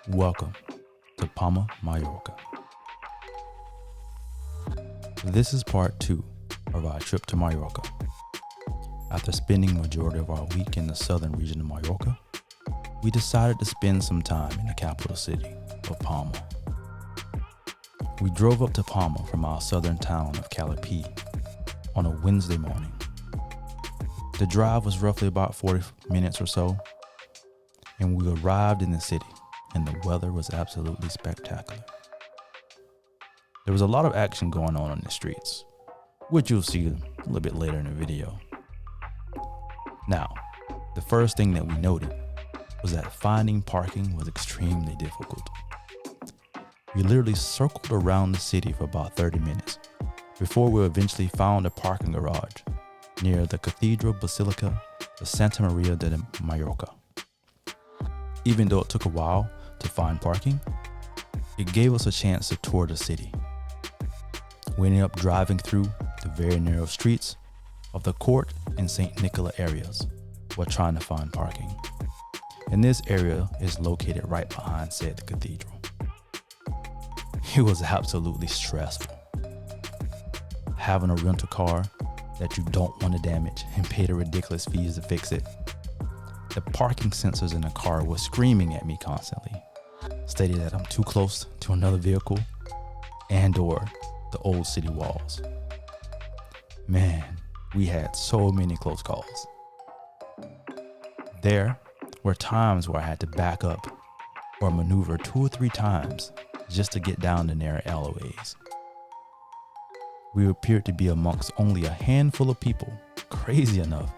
Welcome to Palma, Mallorca. This is part 2 of our trip to Mallorca. After spending majority of our week in the southern region of Mallorca, we decided to spend some time in the capital city of Palma. We drove up to Palma from our southern town of Calapi on a Wednesday morning. The drive was roughly about 40 minutes or so, and we arrived in the city, and the weather was absolutely spectacular. There was a lot of action going on the streets, which you'll see a little bit later in the video. Now, the first thing that we noted was that finding parking was extremely difficult. We literally circled around the city for about 30 minutes before we eventually found a parking garage near the Cathedral Basilica of Santa Maria de Mallorca. Even though it took a while to find parking, it gave us a chance to tour the city. We ended up driving through the very narrow streets of the Court and St. Nicola areas while trying to find parking. And this area is located right behind said cathedral. It was absolutely stressful. Having a rental car that you don't want to damage and pay the ridiculous fees to fix it. The parking sensors in the car were screaming at me constantly, stating that I'm too close to another vehicle and or the old city walls. Man, we had so many close calls. There were times where I had to back up or maneuver 2 or 3 times just to get down the narrow alleyways. We appeared to be amongst only a handful of people crazy enough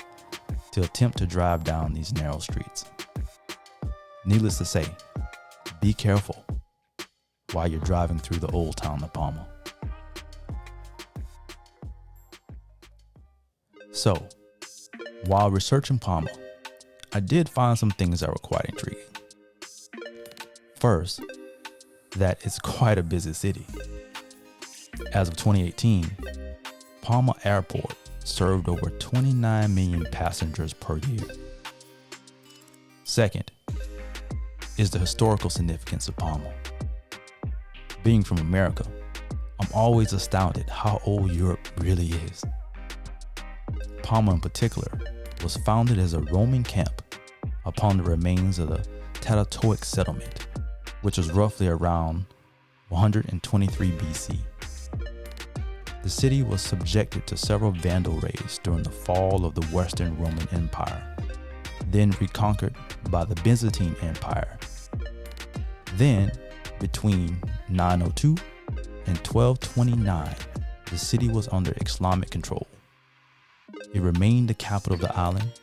to attempt to drive down these narrow streets. Needless to say, be careful while you're driving through the old town of Palma. So, while researching Palma, I did find some things that were quite intriguing. First, that it's quite a busy city. As of 2018, Palma Airport served over 29 million passengers per year. Second, is the historical significance of Palma. Being from America, I'm always astounded how old Europe really is. Palma in particular was founded as a Roman camp upon the remains of the Tatatoic settlement, which was roughly around 123 BC. The city was subjected to several Vandal raids during the fall of the Western Roman Empire, then reconquered by the Byzantine Empire. Then, between 902 and 1229, the city was under Islamic control. It remained the capital of the island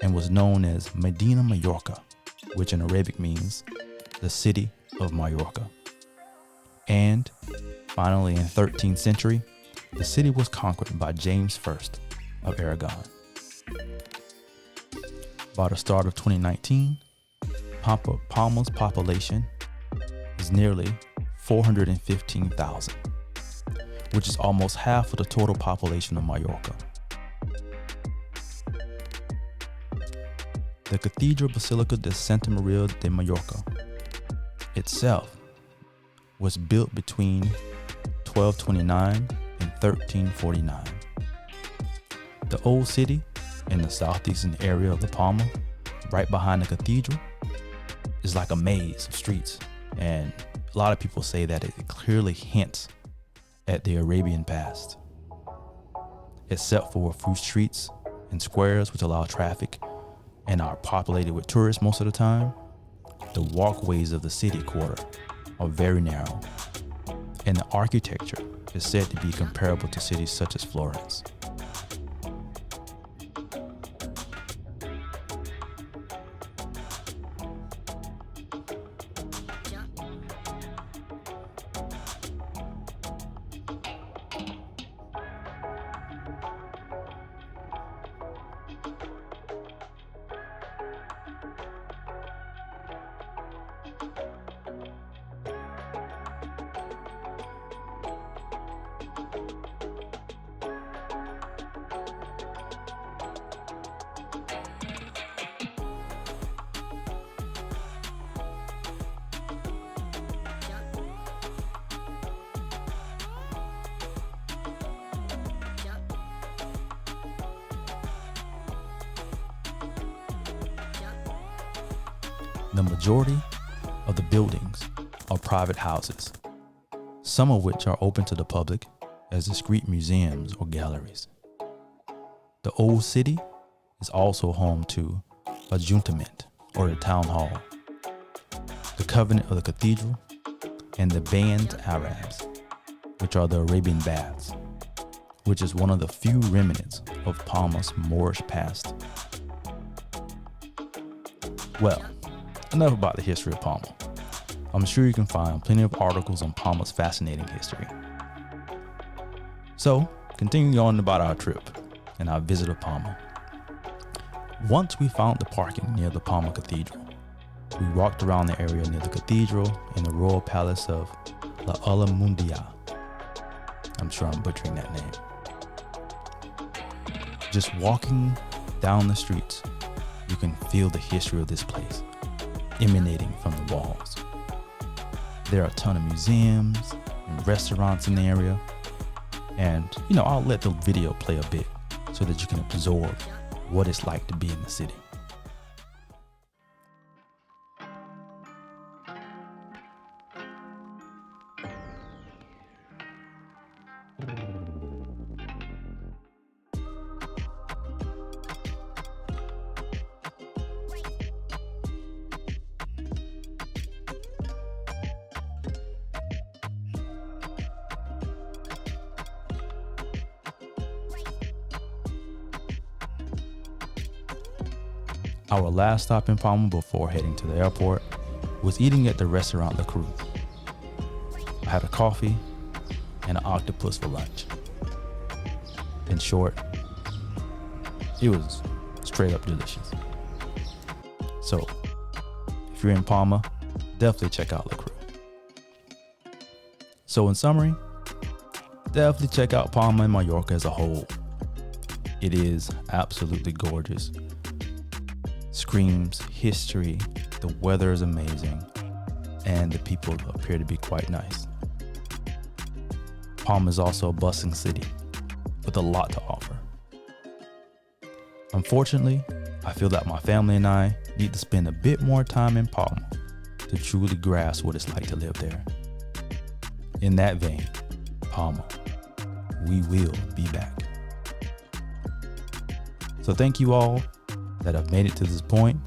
and was known as Medina Mallorca, which in Arabic means the city of Mallorca. And finally, in 13th century, the city was conquered by James I of Aragon. By the start of 2019, Palma's population is nearly 415,000, which is almost half of the total population of Mallorca. The Cathedral Basilica de Santa Maria de Mallorca itself was built between 1229 and 1349. The old city in the southeastern area of the Palma, right behind the cathedral, is like a maze of streets, and a lot of people say that it clearly hints at the Arabian past. Except for a few streets and squares which allow traffic and are populated with tourists most of the time, the walkways of the city quarter are very narrow, and the architecture is said to be comparable to cities such as Florence. The majority of the buildings are private houses, some of which are open to the public as discrete museums or galleries. The old city is also home to Ajuntament, or the town hall, the Covenant of the Cathedral, and the Band Arabs, which are the Arabian Baths, which is one of the few remnants of Palma's Moorish past. Well, enough about the history of Palma. I'm sure you can find plenty of articles on Palma's fascinating history. So, continuing on about our trip and our visit of Palma. Once we found the parking near the Palma Cathedral, we walked around the area near the cathedral and the royal palace of La Mundia. I'm sure I'm butchering that name. Just walking down the streets, you can feel the history of this place emanating from the walls. There are a ton of museums and restaurants in the area. And, I'll let the video play a bit so that you can absorb what it's like to be in the city. Our last stop in Palma before heading to the airport was eating at the restaurant La Cruz. I had a coffee and an octopus for lunch. In short, it was straight up delicious. So, if you're in Palma, definitely check out La Cruz. So in summary, definitely check out Palma and Mallorca as a whole. It is absolutely gorgeous. Screams history, the weather is amazing, and the people appear to be quite nice. Palma is also a bustling city with a lot to offer. Unfortunately, I feel that my family and I need to spend a bit more time in Palma to truly grasp what it's like to live there. In that vein, Palma, we will be back. So thank you all that have made it to this point.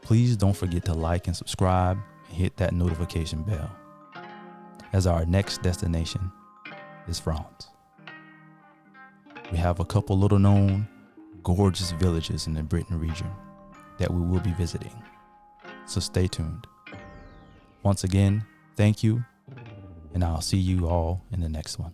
Please don't forget to like and subscribe and hit that notification bell, as our next destination is France. We have a couple little known gorgeous villages in the Britain region that we will be visiting, so stay tuned. Once again, thank you, and I'll see you all in the next one.